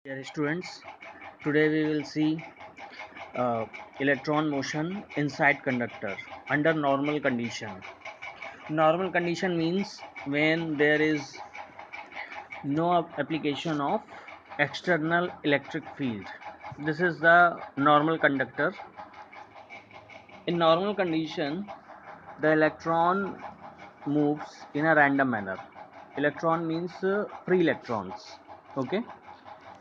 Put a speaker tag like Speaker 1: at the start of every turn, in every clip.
Speaker 1: Dear students, today we will see uh, electron motion inside conductor under normal condition. Normal condition means when there is no application of external electric field. This is the normal conductor. In normal condition, the electron moves in a random manner. Electron means free electrons. Okay,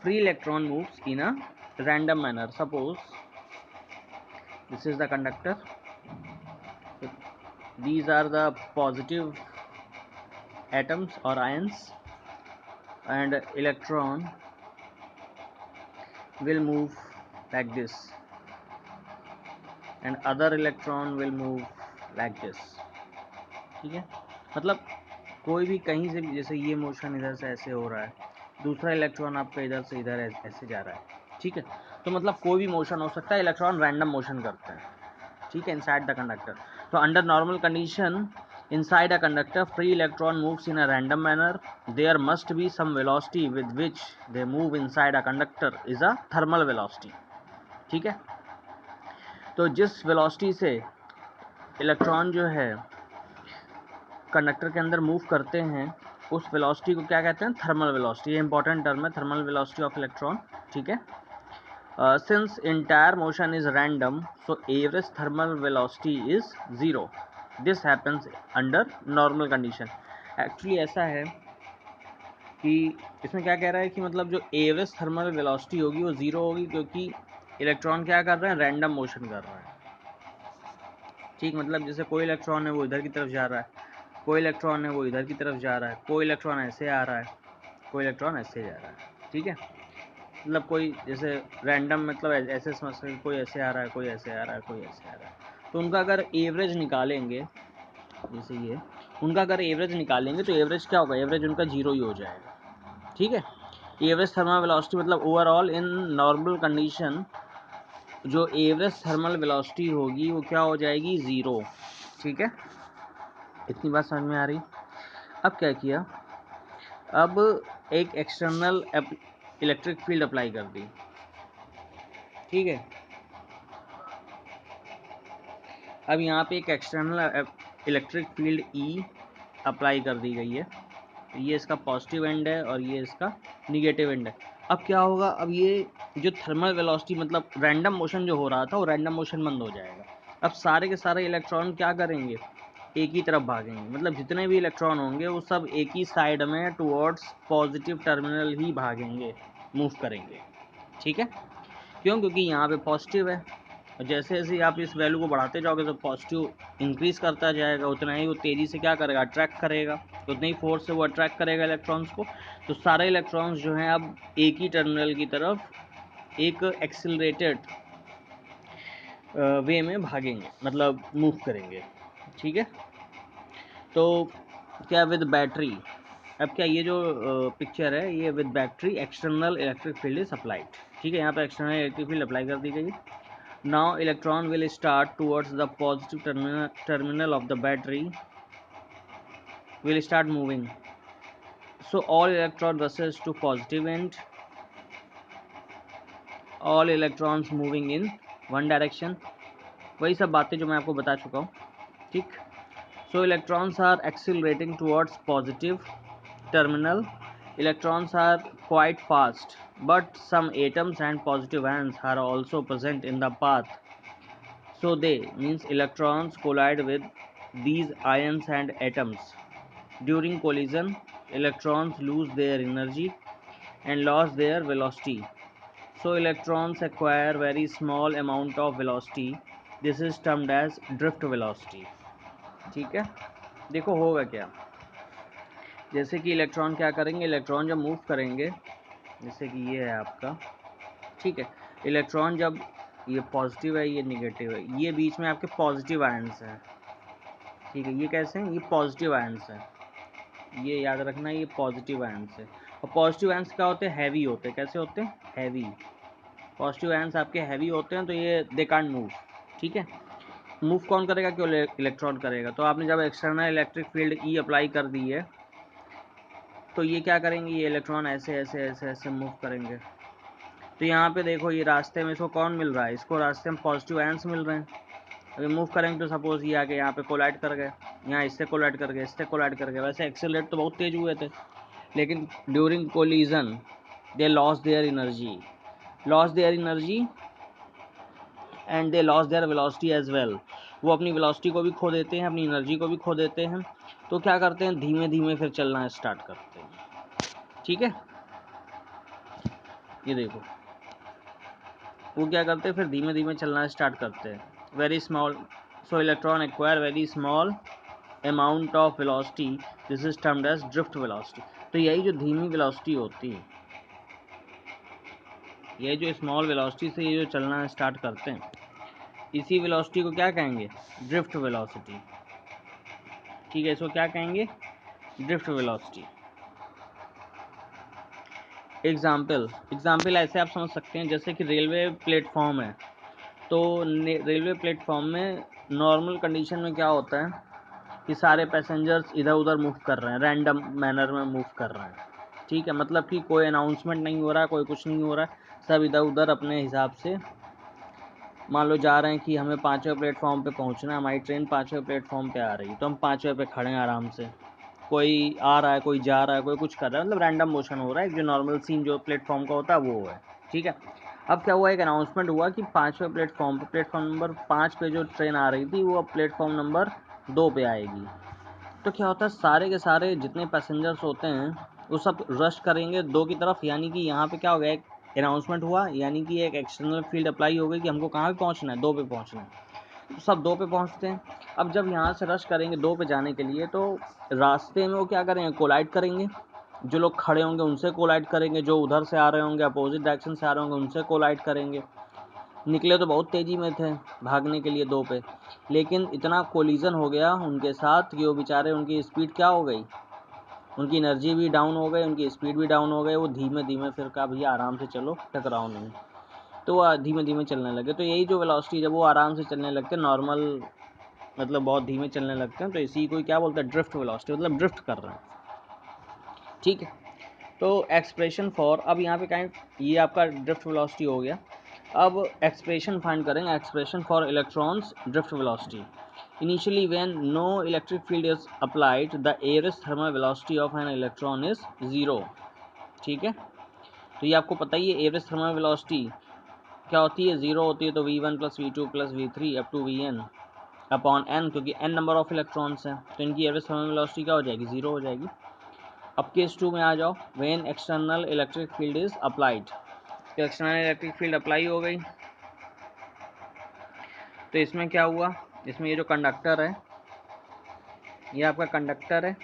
Speaker 1: free electron moves in a random manner. Suppose this is the conductor. These are the positive atoms or ions, and electron will move like this, and other electron will move like this. ठीक है, मतलब कोई भी कहीं से भी, जैसे ये मोशन इधर से ऐसे हो रहा है, दूसरा इलेक्ट्रॉन आपका इधर से इधर ऐसे जा रहा है. ठीक है, तो मतलब कोई भी मोशन हो सकता है. इलेक्ट्रॉन रैंडम मोशन करते हैं. ठीक है, इनसाइड द कंडक्टर. तो under normal condition, inside a conductor, free electron moves in a random manner. There must be some velocity with which they move inside a conductor is a thermal velocity. ठीक है, तो जिस velocity से electron जो है conductor के अंदर move करते हैं, उस वेलोसिटी को क्या कहते हैं? Thermal velocity. ये इंपॉर्टेंट टर्म है, थर्मल वेलोसिटी ऑफ इलेक्ट्रॉन. ठीक है, since entire motion is random, so average thermal velocity is 0. This happens under normal condition. Actually ऐसा है कि इसमें क्या कह रहा है कि मतलब जो एवरेज थर्मल वेलोसिटी होगी वो 0 होगी, क्योंकि इलेक्ट्रॉन क्या कर रहे हैं? रैंडम मोशन कर रहा है. ठीक, मतलब जैसे कोई इलेक्ट्रॉन है वो इधर की तरफ जा रहा है, कोई इलेक्ट्रॉन है वो इधर की तरफ जा रहा है, कोई इलेक्ट्रॉन ऐसे आ रहा है, कोई इलेक्ट्रॉन ऐसे जा रहा है. ठीक है, मतलब कोई जैसे रैंडम, मतलब ऐसे समझ सकते, कोई ऐसे आ रहा है, कोई ऐसे आ रहा है, कोई ऐसे आ रहा है. तो उनका अगर एवरेज निकालेंगे, जैसे ये, उनका अगर एवरेज निकालेंगे तो एवरेज क्या होगा? एवरेज उनका 0 ही हो जाएगा. ठीक है, एवरेज थर्मल वेलोसिटी मतलब ओवरऑल इन नॉर्मल कंडीशन जो एवरेज थर्मल वेलोसिटी होगी वो क्या हो जाएगी? 0. ठीक है, इतनी बात समझ में आ रही. अब क्या किया, अब एक एक्सटर्नल इलेक्ट्रिक फील्ड अप्लाई कर दी. ठीक है, अब यहाँ पे एक external electric field E apply कर दी गई है. ये इसका पॉजिटिव एंड है और ये इसका निगेटिव एंड है. अब क्या होगा, अब ये जो थर्मल वेलोसिटी मतलब रैंडम मोशन जो हो रहा था वो रैंडम मोशन बंद हो जाएगा. अब सारे के सारे इलेक्ट्रॉन क्या करेंगे? एक ही तरफ भागेंगे. मतलब जितने भी इलेक्ट्रॉन होंगे वो सब एक ही साइड में टुवर्ड्स पॉजिटिव टर्मिनल ही भागेंगे, मूव करेंगे. ठीक है, क्यों? क्योंकि यहाँ पे पॉजिटिव है, और जैसे जैसे आप इस वैल्यू को बढ़ाते जाओगे तो पॉजिटिव इंक्रीज करता जाएगा, उतना ही वो तेज़ी से क्या करेगा? अट्रैक्ट करेगा. उतने ही फोर्स से वो अट्रैक्ट करेगा इलेक्ट्रॉन्स को. तो सारे इलेक्ट्रॉन्स जो हैं अब एक ही टर्मिनल की तरफ एक एक्सिलरेटेड वे में भागेंगे, मतलब मूव करेंगे. ठीक है, तो क्या विद बैटरी, अब क्या ये जो पिक्चर है ये with battery external electric field is applied. ठीक है, यहाँ पे एक्सटर्नल इलेक्ट्रिक फील्ड अप्लाई कर दी गई है. Now electron will start towards the positive terminal of the battery, will start moving. So all electron rushes to positive end, all electrons moving in one direction. वही सब बातें जो मैं आपको बता चुका हूँ. ठीक, so electrons are accelerating towards positive terminal. Electrons are quite fast, but some atoms and positive ions are also present in the path. So they means electrons collide with these ions and atoms. During collision, electrons lose their energy and lose their velocity. So electrons acquire very small amount of velocity. This is termed as drift velocity. ठीक है, देखो होगा क्या. जैसे कि electron क्या करेंगे, electron जब मूव करेंगे, जैसे कि ये है आपका. ठीक है, इलेक्ट्रॉन जब ये पॉजिटिव है ये निगेटिव है, ये बीच में आपके पॉजिटिव आयंस हैं. ठीक है, ये कैसे हैं? ये पॉजिटिव आयंस हैं, ये याद रखना, ये पॉजिटिव आयंस है. और पॉजिटिव आयंस क्या होते हैं? हैवी होते हैं. कैसे होते हैं? हैवी. पॉजिटिव आयंस आपके हैवी होते हैं, तो ये दे कांट मूव. ठीक है, मूव कौन करेगा? क्यों? इलेक्ट्रॉन करेगा. तो आपने जब external electric field E apply कर दी है, तो ये क्या करेंगे? ये इलेक्ट्रॉन ऐसे ऐसे ऐसे ऐसे मूव करेंगे. तो यहाँ पे देखो ये रास्ते में इसको कौन मिल रहा है, इसको रास्ते में पॉजिटिव आयंस मिल रहे हैं। अभी मूव करेंगे तो सपोज ये आके यहाँ पे कोलाइड कर गए, यहाँ इससे कोलाइड कर गए, इससे कोलाइड कर गए। वैसे एक्सेलरेट तो बहुत तेज हुए थे, लेकिन during collision they lose their energy and they lose their velocity as well. वो अपनी वेलोसिटी को भी खो देते हैं, अपनी एनर्जी को भी खो देते हैं। तो क्या करते हैं, धीमे धीमे फिर चलना स्टार्ट करते हैं। ठीक है, ये देखो वो क्या करते हैं, फिर धीमे धीमे चलना स्टार्ट करते हैं। Very small, so electron acquire very small amount of velocity, this is termed as drift velocity. तो यही जो धीमी वेलोसिटी होती है, ये जो स्मॉल वेलोसिटी से ये जो चलना स्टार्ट करते हैं, इसी वेलोसिटी को क्या कहेंगे, ड्रिफ्ट वेलोसिटी। ठीक है, इसको क्या कहेंगे, ड्रिफ्ट वेलोसिटी। एग्जाम्पल ऐसे आप समझ सकते हैं, जैसे कि रेलवे प्लेटफॉर्म है, तो रेलवे प्लेटफॉर्म में नॉर्मल कंडीशन में क्या होता है कि सारे पैसेंजर्स इधर उधर मूव कर रहे हैं, रैंडम मैनर में मूव कर रहे हैं। ठीक है, मतलब कि कोई अनाउंसमेंट नहीं हो रहा है, कोई कुछ नहीं हो रहा है, सब इधर उधर अपने हिसाब से। मान लो जा रहे हैं कि हमें 5वें प्लेटफॉर्म पे पहुंचना है, हमारी ट्रेन 5वें प्लेटफॉर्म पे आ रही है, तो हम 5वें पे खड़े हैं आराम से, कोई आ रहा है, कोई जा रहा है, कोई कुछ कर रहा है, मतलब रैंडम मोशन हो रहा है, जो नॉर्मल सीन जो प्लेटफॉर्म का होता है वो है। ठीक है, अब क्या हुआ, एक अनाउंसमेंट हुआ कि 5वें प्लेटफॉर्म पे, प्लेटफॉर्म नंबर 5 पे जो ट्रेन आ रही थी वो अब प्लेटफॉर्म नंबर 2 पे आएगी। तो क्या होता है, सारे के सारे जितने पैसेंजर्स होते हैं वो सब रश करेंगे 2 की तरफ, यानी कि यहाँ पे क्या हो गया, एक अनाउंसमेंट हुआ, यानी कि एक एक्सटर्नल फील्ड अप्लाई हो गई कि हमको कहाँ पे पहुँचना है, 2 पे पहुँचना है। तो सब 2 पे पहुँचते हैं। अब जब यहाँ से रश करेंगे 2 पे जाने के लिए, तो रास्ते में वो क्या करेंगे, कोलाइड करेंगे, जो लोग खड़े होंगे उनसे कोलाइड करेंगे, जो उधर से आ रहे होंगे, अपोजिट डायरेक्शन से आ रहे होंगे, उनसे कोलाइड करेंगे। निकले तो बहुत तेज़ी में थे भागने के लिए 2 पे, लेकिन इतना कोलिजन हो गया उनके साथ कि वो बेचारे, उनकी स्पीड क्या हो गई, उनकी एनर्जी भी डाउन हो गई, उनकी स्पीड भी डाउन हो गई। वो धीमे धीमे फिर कहा भैया आराम से चलो, टकराओ नहीं, तो वो धीमे धीमे चलने लगे। तो यही जो वेलोसिटी, जब वो आराम से चलने लगते हैं, नॉर्मल मतलब बहुत धीमे चलने लगते हैं, तो इसी को क्या बोलते हैं, ड्रिफ्ट वेलोसिटी, मतलब ड्रिफ्ट कर रहे हैं। ठीक है, तो एक्सप्रेशन फॉर, अब यहाँ पे काइंड ये आपका ड्रिफ्ट वेलोसिटी हो गया। अब एक्सप्रेशन फाइंड करेंगे, expression for electrons drift velocity. Initially when no electric field is applied, the average thermal velocity of an electron is 0। ठीक है, तो ये आपको पता ही है, एवरेज थर्मल वेलोसिटी क्या होती है, 0 होती है। तो v1 plus v2 plus v3 up to vn upon n, क्योंकि n नंबर ऑफ इलेक्ट्रॉन्स हैं, तो इनकी एवरेज थर्मल वेलोसिटी क्या हो जाएगी, 0 हो जाएगी। अब केस 2 में आ जाओ, when external electric field is applied, तो एक्सटर्नल इलेक्ट्रिक फील्ड अप्लाई हो गई, तो इसमें क्या हुआ, इसमें ये जो कंडक्टर है, ये आपका कंडक्टर है,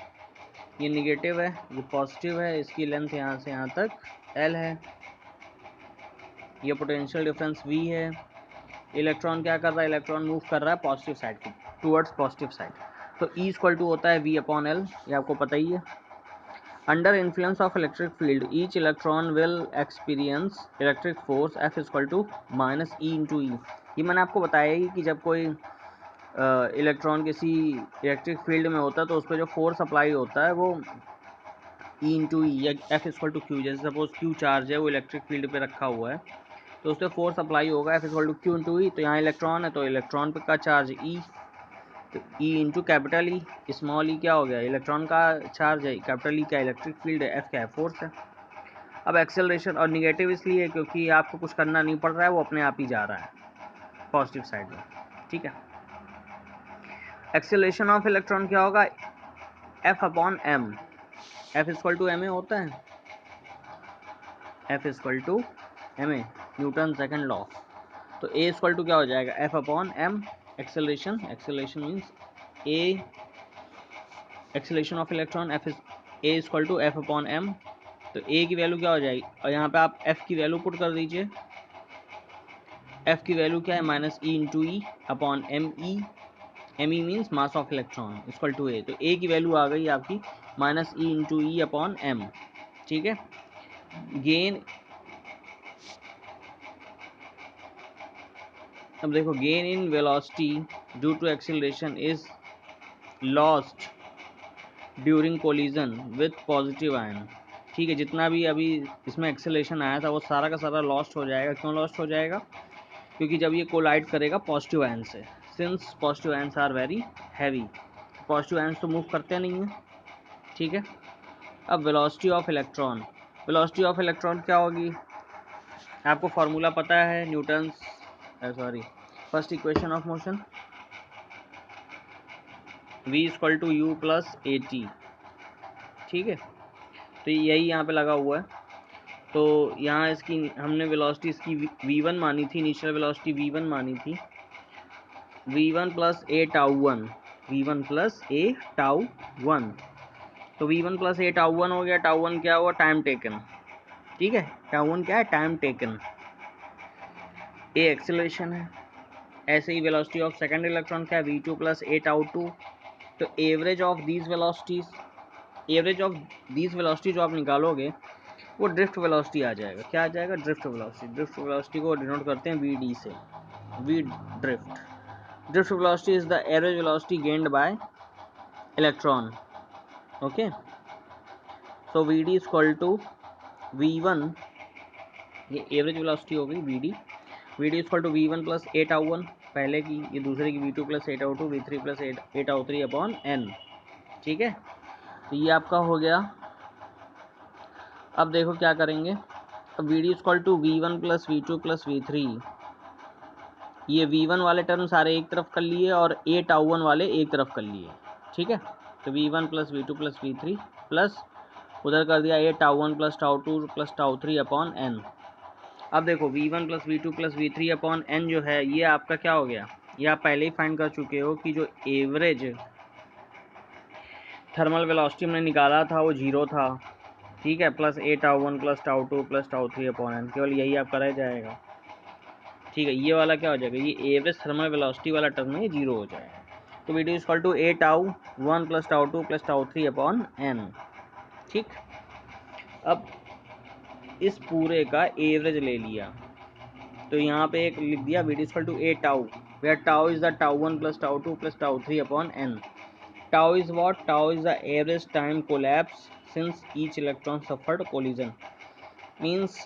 Speaker 1: ये निगेटिव है, ये पॉजिटिव है, इसकी लेंथ यहाँ से यहाँ तक l है, ये पोटेंशियल डिफरेंस v है। इलेक्ट्रॉन क्या कर रहा है, इलेक्ट्रॉन मूव कर रहा है पॉजिटिव साइड की, टूवर्ड्स पॉजिटिव साइड। तो E इक्वल टू होता है v अपॉन l, ये आपको पता ही है। Under influence of electric field each electron will experience electric force F equal to minus e into E. ये मैंने आपको बताया ही कि जब कोई इलेक्ट्रॉन किसी इलेक्ट्रिक फील्ड में होता है, तो उस पर जो फोर्स अप्लाई होता है वो ई इंटू ई या F इक्वल टू क्यू। जैसे सपोज क्यू चार्ज है, वो इलेक्ट्रिक फील्ड पे रखा हुआ है, तो उस पर फोर्स अप्लाई होगा F equal to q into e. तो यहाँ इलेक्ट्रॉन है, तो इलेक्ट्रॉन पे का चार्ज ई, तो e into capital e, small e क्या हो गया, इलेक्ट्रॉन का चार्ज है, कैपिटल ई क्या इलेक्ट्रिक फील्ड है, एफ क्या है, फोर्स है। अब एक्सेलरेशन, और निगेटिव इसलिए क्योंकि आपको कुछ करना नहीं पड़ रहा है, वो अपने आप ही जा रहा है पॉजिटिव साइड में। ठीक है, एक्सेलरेशन ऑफ इलेक्ट्रॉन क्या होगा, F upon M, F equal to M A होता है, F equal to M A, Newton second law. तो ए इक्वल टू क्या हो जाएगा, F upon M, acceleration, acceleration means A, acceleration of electron F, A equal to F upon M. तो ए की value क्या हो जाएगी, और यहाँ पे आप एफ की वैल्यू पुट कर दीजिए, एफ की वैल्यू क्या है, minus e into e upon m e, m e means mass of electron equal to a. तो ए की वैल्यू आ गई आपकी minus e into e upon m. ठीक है, गेन, अब देखो, gain in velocity due to acceleration is lost during collision with positive ion. ठीक है, जितना भी अभी इसमें एक्सेलरेशन आया था वो सारा का सारा लॉस्ट हो जाएगा। क्यों लॉस्ट हो जाएगा? क्योंकि जब ये कोलाइड करेगा पॉजिटिव आयन से, since positive ions are very heavy, positive ions तो मूव करते नहीं हैं। ठीक है, अब velocity of electron, velocity of electron क्या होगी? आपको फॉर्मूला पता है, Newton's first equation of motion, v equal to U plus A T. ठीक है, तो यही यहाँ पे लगा हुआ है। तो यहाँ इसकी हमने वेलोसिटी इसकी v1 मानी थी, इनिशियल वेलोसिटी v1 मानी थी, v1 प्लस ए टाउ वन, v1 प्लस ए टाउ वन। तो v1 प्लस ए टाउ वन हो गया। टाउ वन क्या हुआ? Time taken. ठीक है, टाउ वन क्या है? Time taken. ए एक्सेलरेशन है। ऐसे ही वेलोसिटी ऑफ सेकंड इलेक्ट्रॉन क्या है? v2 प्लस ए टाउ टू। तो average of these velocities, average of these velocity जो आप निकालोगे वो ड्रिफ्ट वेलोसिटी आ जाएगा। क्या आ जाएगा? Drift velocity. ड्रिफ्ट वेलोसिटी को डिनोट करते हैं वी डी से, V drift. Drift velocity is the average velocity gained by electron. Okay, so V D equal to v1, ये एवरेज वेलोसिटी हो गई V D. V D equal to v1 plus A tau one पहले की, ये दूसरे की v2 plus ए tau two, v3 plus ए tau three upon n। ठीक है, तो ये आपका हो गया। अब देखो क्या करेंगे। अब V D equal to v1 plus v2 plus v3, ये v1 वाले टर्म सारे एक तरफ कर लिए और ए टाउ वन वाले एक तरफ कर लिए। ठीक है, तो v1 plus v2 plus v3 plus उधर कर दिया a tau one plus tau two plus tau three upon n। अब देखो v1 plus v2 plus v3 upon n जो है ये आपका क्या हो गया? ये आप पहले ही फाइंड कर चुके हो कि जो एवरेज थर्मल वेलोसिटी हमने निकाला था वो 0 था। ठीक है, प्लस ए tau one plus tau two plus tau three upon n, केवल यही आपका रह जाएगा। ठीक है, ये वाला क्या हो जाएगा? ये एवरेज थर्मल वेलोसिटी वाला टर्म है, ये 0 हो जाएगा। तो V D equal to A tau one plus tau two plus tau three upon n। ठीक, अब इस पूरे का एवरेज ले लिया तो यहाँ पे एक लिख दिया V D equal to A tau, where tau is the tau one plus tau two plus tau three upon n। Tau is what? Tau is the average time collapse since each electron suffered collision. Means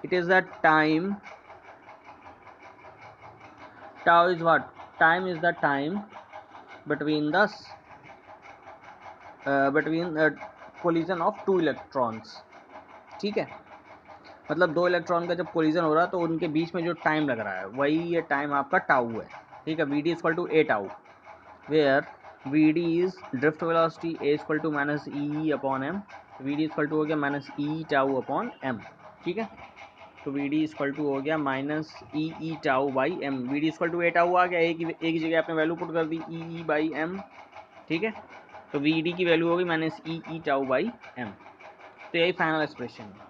Speaker 1: it is the time. Tau is what? Time is the time between the collision of two electrons. ठीक है, मतलब दो electron का जब collision हो रहा है तो उनके बीच में जो टाइम लग रहा है वही ये टाइम आपका टाउ है। ठीक है, v D equal to A tau, where Vd is drift velocity, a equal to minus e upon m. Vd equal to हो गया माइनस ई टाउ अपॉन एम। ठीक है, तो Vd इक्वल टू हो गया minus E tau by m. Vd equal to A tau आ गया, एक ही जगह आपने वैल्यू पुट कर दी ई बाई एम। ठीक है, तो Vd की वैल्यू होगी minus E tau by M. तो यही फाइनल एक्सप्रेशन है।